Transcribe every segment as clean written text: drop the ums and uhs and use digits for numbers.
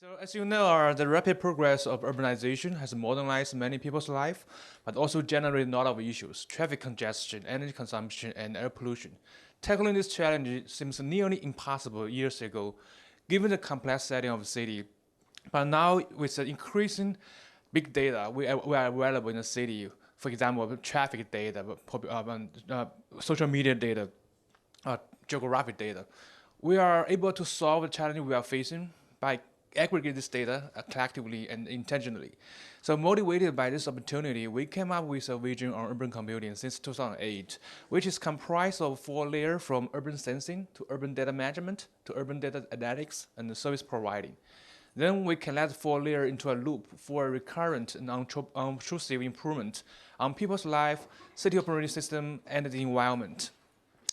So as you know, the rapid progress of urbanization has modernized many people's life, but also generated a lot of issues: traffic congestion, energy consumption, and air pollution. Tackling this challenge seems nearly impossible years ago, given the complex setting of the city. But now, with the increasing big data we are available in the city, for example, traffic data, social media data, geographic data, we are able to solve the challenge we are facing by aggregate this data collectively and intentionally. So motivated by this opportunity, we came up with a vision on urban computing since 2008, which is comprised of 4 layers from urban sensing to urban data management to urban data analytics and the service providing. Then we can let 4 layers into a loop for a recurrent and unobtrusive improvement on people's life, city operating system, and the environment.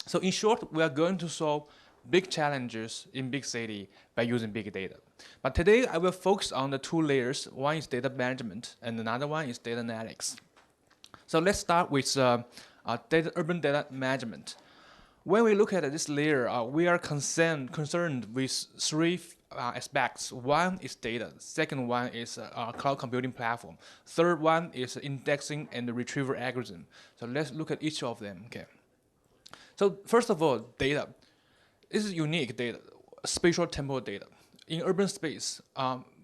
So in short, we are going to solve big challenges in big city by using big data. But today I will focus on the 2 layers. One is data management and another one is data analytics. So let's start with urban data management. When we look at this layer, we are concerned with 3 aspects. One is data. Second one is cloud computing platform. Third one is indexing and the retrieval algorithm. So let's look at each of them. Okay. So first of all, data. This is unique data, spatial temporal data. In urban space,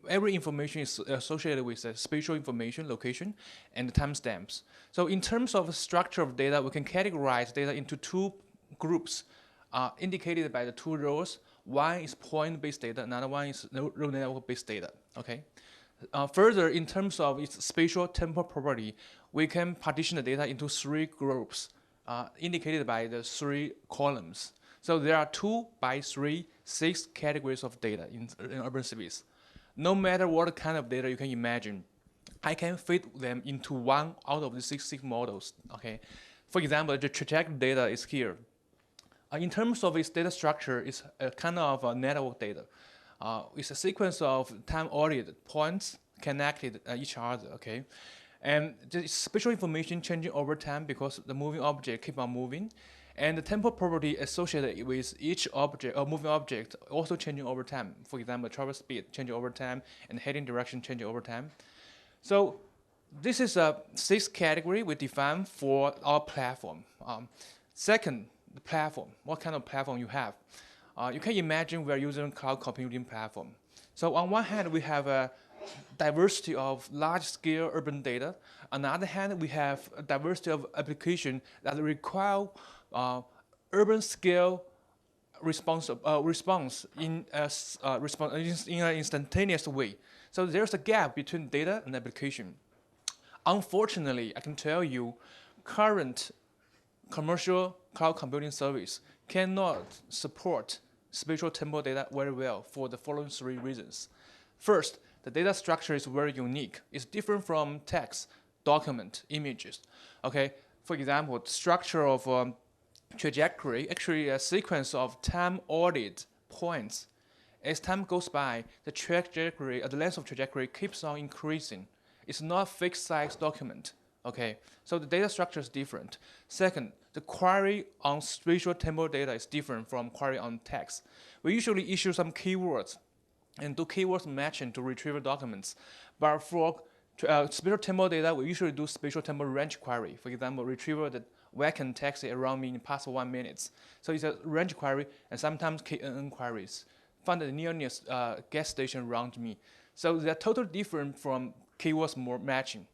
every information is associated with spatial information, location, and timestamps. So in terms of structure of data, we can categorize data into 2 groups indicated by the 2 rows. One is point-based data, another one is neural network-based data. Okay. Further, in terms of its spatial temporal property, we can partition the data into 3 groups indicated by the 3 columns. So there are 2 by 3, 6 categories of data in urban space. No matter what kind of data you can imagine, I can fit them into one out of the 6 models. Okay. For example, the trajectory data is here. In terms of its data structure, it's a kind of a network data. It's a sequence of time-oriented points connected each other. Okay. And the spatial information changing over time because the moving object keep on moving. And the temporal property associated with each object or moving object also changing over time. For example, travel speed changing over time and heading direction changing over time. So this is a 6th category we define for our platform. Second, the platform. What kind of platform you have? You can imagine we are using cloud computing platform. So on one hand, we have a diversity of large-scale urban data. On the other hand, we have a diversity of applications that require urban scale response in an instantaneous way. So there's a gap between data and application. Unfortunately, I can tell you, current commercial cloud computing service cannot support spatial temporal data very well for the following 3 reasons. First, the data structure is very unique. It's different from text, document, images. Okay, for example, the structure of trajectory, actually a sequence of time-ordered points. As time goes by, the trajectory, the length of trajectory keeps on increasing. It's not fixed size document. Okay, so the data structure is different. Second, the query on spatial temporal data is different from query on text. We usually issue some keywords and do keywords matching to retrieve documents. But for spatial temporal data, we usually do spatial temporal range query. For example, retrieval that vacant taxi around me in past 1 minute. So it's a range query and sometimes KNN queries. Find the nearest gas station around me. So they're totally different from keywords more matching.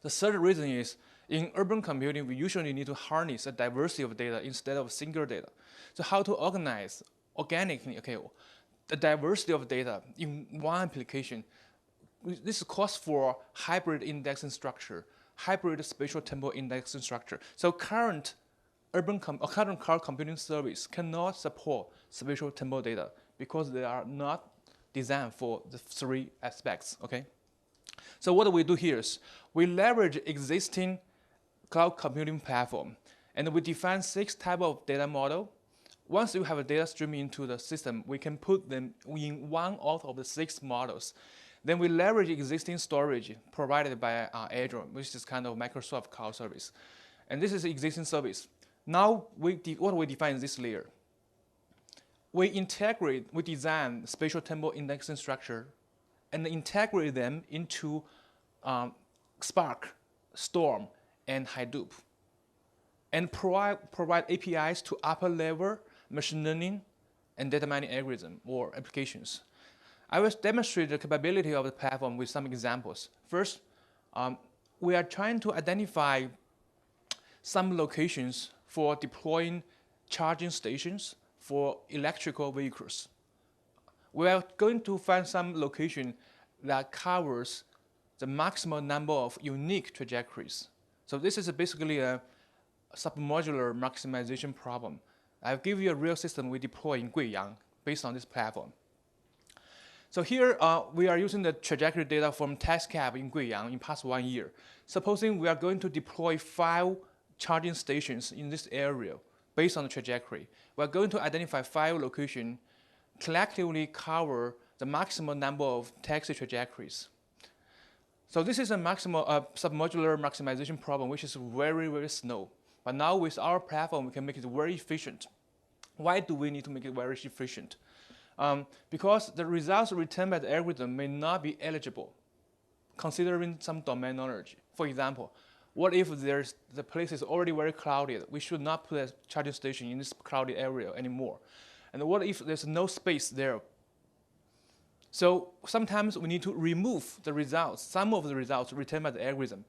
The third reason is in urban computing, we usually need to harness a diversity of data instead of single data. So how to organize organically, okay, the diversity of data in one application. This calls for hybrid indexing structure, hybrid spatial temporal indexing structure. So current current cloud computing service cannot support spatial temporal data because they are not designed for the 3 aspects. Okay. So what do we do here is we leverage existing cloud computing platform and we define 6 types of data model. Once you have a data stream into the system, we can put them in one out of the 6 models. Then we leverage existing storage provided by Azure, which is kind of Microsoft cloud service. And this is existing service. Now, what we define is this layer. we design spatial temporal indexing structure and integrate them into Spark, Storm, and Hadoop, and provide APIs to upper level machine learning and data mining algorithm or applications. I will demonstrate the capability of the platform with some examples. First, we are trying to identify some locations for deploying charging stations for electrical vehicles. We are going to find some location that covers the maximum number of unique trajectories. So this is basically a submodular maximization problem. I'll give you a real system we deploy in Guiyang based on this platform. So here we are using the trajectory data from TestCap in Guiyang in past 1 year. Supposing we are going to deploy 5 charging stations in this area based on the trajectory. We are going to identify 5 locations, collectively cover the maximum number of taxi trajectories. So this is a submodular maximization problem, which is very, very slow. But now with our platform, we can make it very efficient. Why do we need to make it very efficient? Because the results returned by the algorithm may not be eligible, considering some domain knowledge. For example, what if the place is already very clouded? We should not put a charging station in this cloudy area anymore. And what if there's no space there? So sometimes we need to remove the results, some of the results returned by the algorithm.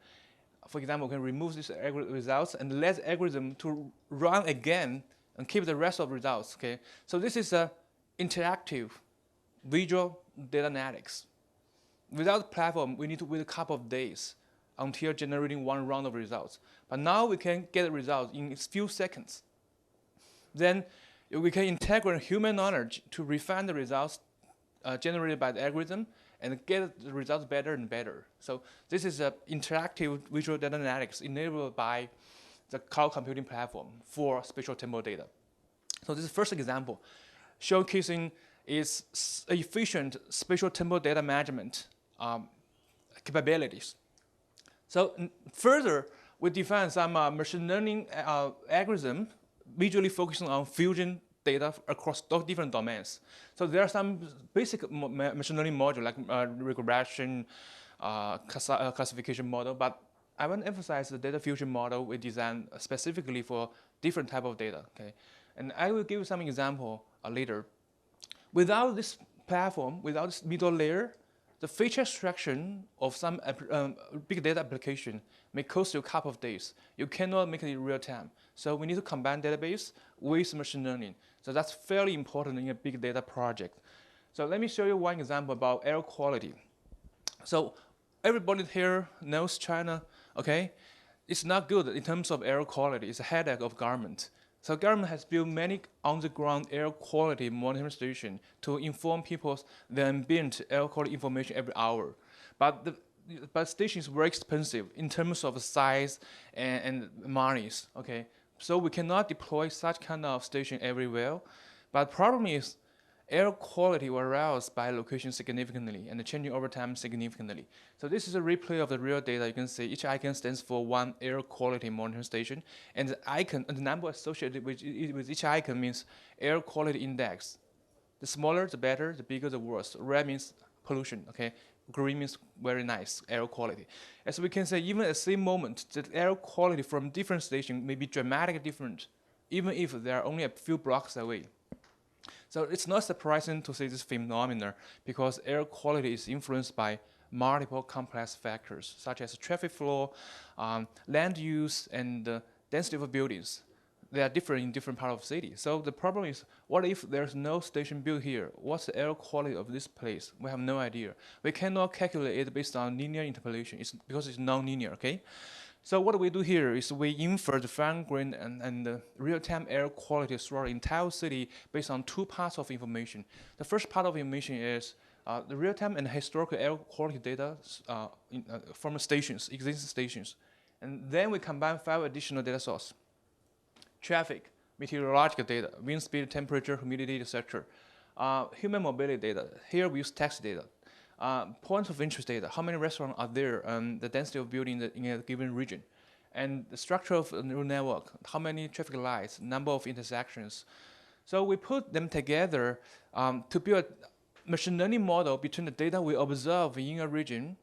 For example, we can remove these results and let the algorithm to run again and keep the rest of the results. Okay? So this is a interactive visual data analytics. Without the platform, we need to wait a couple of days until generating 1 round of results. But now we can get the results in a few seconds. Then we can integrate human knowledge to refine the results generated by the algorithm and get the results better and better. So this is an interactive visual data analytics enabled by the cloud computing platform for spatial temporal data. So this is the first example, showcasing its efficient spatial temporal data management capabilities. So further, we define some machine learning algorithm visually focusing on fusion data across different domains. So there are some basic machine learning modules like regression, classification model, but I want to emphasize the data fusion model we designed specifically for different type of data. Okay, and I will give you some example later. Without this platform, without this middle layer, the feature extraction of some big data application may cost you a couple of days. You cannot make it in real time. So we need to combine database with machine learning. So that's fairly important in a big data project. So let me show you one example about air quality. So everybody here knows China, okay? It's not good in terms of air quality. It's a headache of government. So government has built many on-the-ground air quality monitoring stations to inform people the ambient air quality information every hour. But station is very expensive in terms of size and monies, okay? So we cannot deploy such kind of station everywhere. But problem is, air quality will rise by location significantly and changing over time significantly. So this is a replay of the real data. You can see each icon stands for one air quality monitoring station, and the icon and the number associated with each icon means air quality index. The smaller, the better. The bigger, the worse. Red means pollution. Okay, green means very nice air quality. As we can say, even at the same moment, the air quality from different stations may be dramatically different, even if they are only a few blocks away. So it's not surprising to see this phenomenon because air quality is influenced by multiple complex factors such as traffic flow, land use, and density of buildings. They are different in different parts of the city. So the problem is, what if there's no station built here? What's the air quality of this place? We have no idea. We cannot calculate it based on linear interpolation. It's because it's non-linear, okay? So what we do here is we infer the fine-grained and the real-time air quality throughout the entire city based on 2 parts of information. The first part of information is the real-time and historical air quality data from stations, existing stations. And then we combine 5 additional data sources. Traffic, meteorological data, wind speed, temperature, humidity, etc. Human mobility data. Here we use taxi data. Points of interest data, how many restaurants are there, and the density of building in a given region. And the structure of a neural network, how many traffic lights, number of intersections, So we put them together to build a machine learning model between the data we observe in a region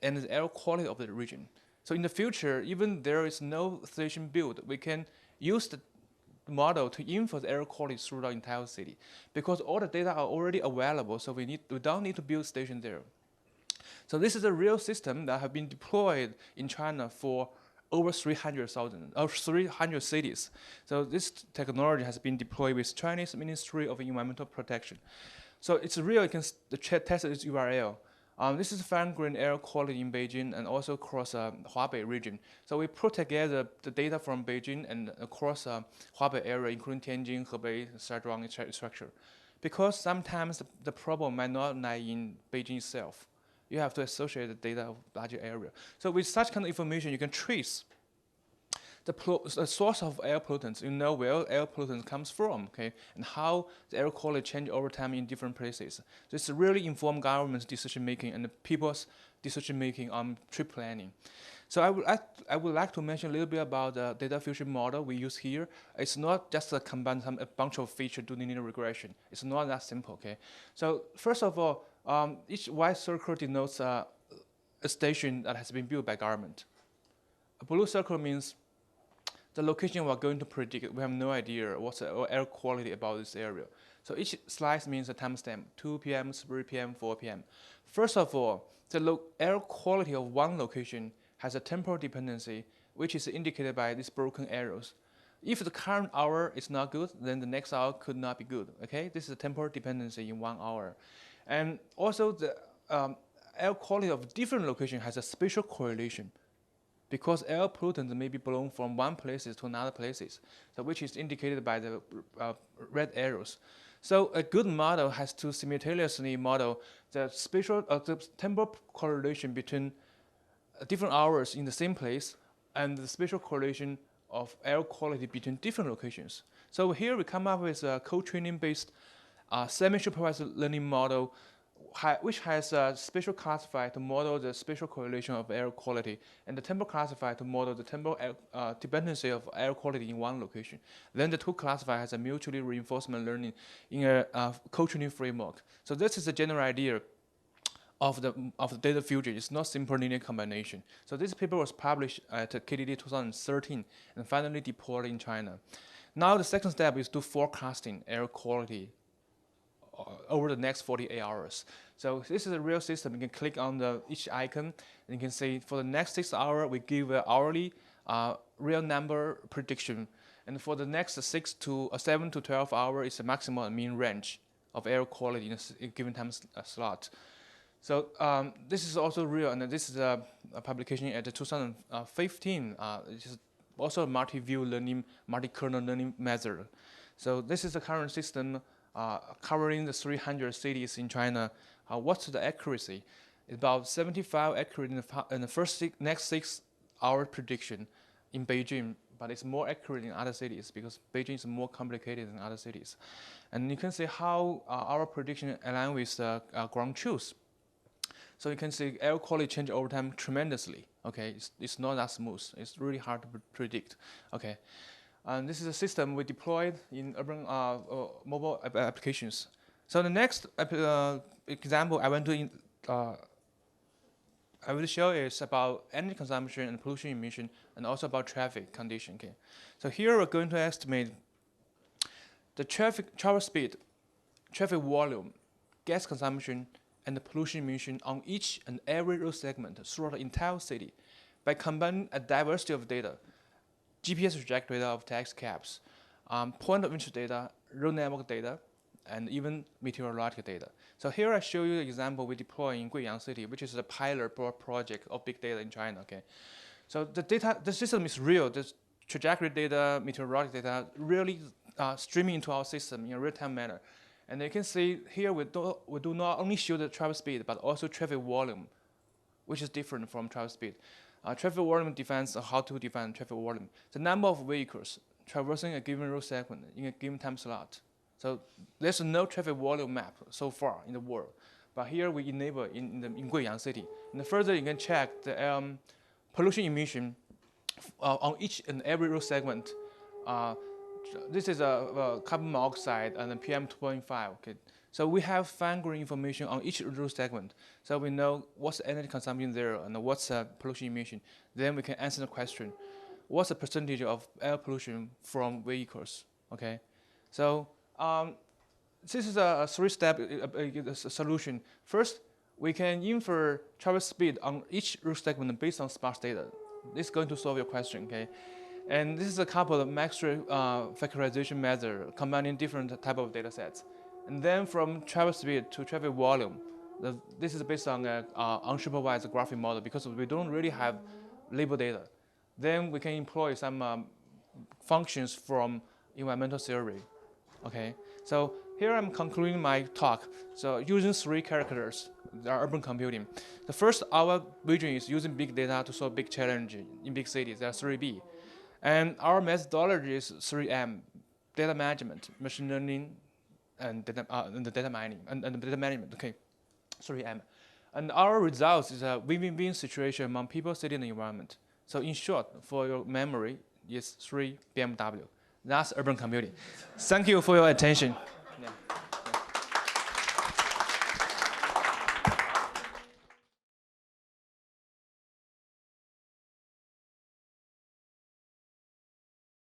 and the air quality of the region. So in the future, even there is no station built, we can use the model to infer the air quality through the entire city, because all the data are already available. So we don't need to build station there. So this is a real system that have been deployed in China for over 300 cities. So this technology has been deployed with Chinese Ministry of Environmental Protection. So it's real. You can test this URL. This is fine-grained air quality in Beijing and also across Hubei region. So we put together the data from Beijing and across Hubei area, including Tianjin, Hebei, Zhejiang, etc. Because sometimes the problem might not lie in Beijing itself. You have to associate the data of larger area. So with such kind of information, you can trace the source of air pollutants. You know where air pollutants comes from, okay, and how the air quality change over time in different places. This really inform government's decision making and the people's decision making on trip planning. So I would like to mention a little bit about the data fusion model we use here. It's not just a bunch of features to linear regression. It's not that simple, okay. So first of all, each white circle denotes a station that has been built by government. A blue circle means the location we're going to predict. We have no idea what's the air quality about this area. So each slice means a timestamp, 2 p.m., 3 p.m., 4 p.m. First of all, the air quality of one location has a temporal dependency, which is indicated by these broken arrows. If the current hour is not good, then the next hour could not be good, okay? This is a temporal dependency in 1 hour. And also the air quality of different location has a spatial correlation, because air pollutants may be blown from one places to another places, so which is indicated by the red arrows. So a good model has to simultaneously model the the temporal correlation between different hours in the same place and the spatial correlation of air quality between different locations. So here we come up with a co-training based semi-supervised learning model which has a spatial classifier to model the spatial correlation of air quality, and the temporal classifier to model the temporal dependency of air quality in one location. Then the two classifier has a mutually reinforcement learning in a co-training framework. So this is the general idea of the data fusion. It's not simple linear combination. So this paper was published at KDD 2013 and finally deployed in China. Now the second step is to forecasting air quality over the next 48 hours. So this is a real system. You can click on each icon, and you can see for the next 6 hours, we give an hourly real number prediction. And for the next 7 to 12 hours, it's a maximum and mean range of air quality in a given time slot. So this is also real, and this is a publication at the 2015. It's also a multi-view learning, multi-kernel learning method. So this is the current system covering the 300 cities in China. What's the accuracy? It's about 75 accurate in the next 6 hour prediction in Beijing, but it's more accurate in other cities because Beijing is more complicated than other cities. And you can see how our prediction align with ground truth. So you can see air quality change over time tremendously. Okay, it's not that smooth. It's really hard to predict. Okay. And this is a system we deployed in urban mobile applications. So the next example I want to show is about energy consumption and pollution emission, and also about traffic condition. Okay, so here we're going to estimate the travel speed, traffic volume, gas consumption, and the pollution emission on each and every road segment throughout the entire city by combining a diversity of data. GPS trajectory data of taxi cabs, point of interest data, road network data, and even meteorological data. So here I show you the example we deploy in Guiyang City, which is a pilot project of big data in China. Okay, so the system is real. The trajectory data, meteorological data, really streaming into our system in a real-time manner. And you can see here we do not only show the travel speed, but also traffic volume, which is different from travel speed. Traffic volume defines how to define traffic volume. The number of vehicles traversing a given road segment in a given time slot. So there's no traffic volume map so far in the world. But here we enable in Guiyang City. And further, you can check the pollution emission on each and every road segment this is a carbon monoxide and a PM 2.5. Okay, so we have fine-grained information on each route segment, so we know what's the energy consumption there and what's the pollution emission. Then we can answer the question, what's the percentage of air pollution from vehicles? Okay, so this is a three-step solution. First, we can infer travel speed on each route segment based on sparse data. This is going to solve your question, okay? And this is a couple of maximum factorization method combining different type of data sets. And then from travel speed to traffic volume, this is based on an unsupervised graphic model because we don't really have label data. Then we can employ some functions from environmental theory, okay? So here I'm concluding my talk. So using three characters, urban computing. The first, our vision is using big data to solve big challenges in big cities. There are 3B. And our methodology is 3M, data management, machine learning, and the data mining, and the data management, okay, 3M. And our results is a win-win-win situation among people, city, and the environment. So in short, for your memory, it's 3 BMW. That's urban computing. Thank you for your attention.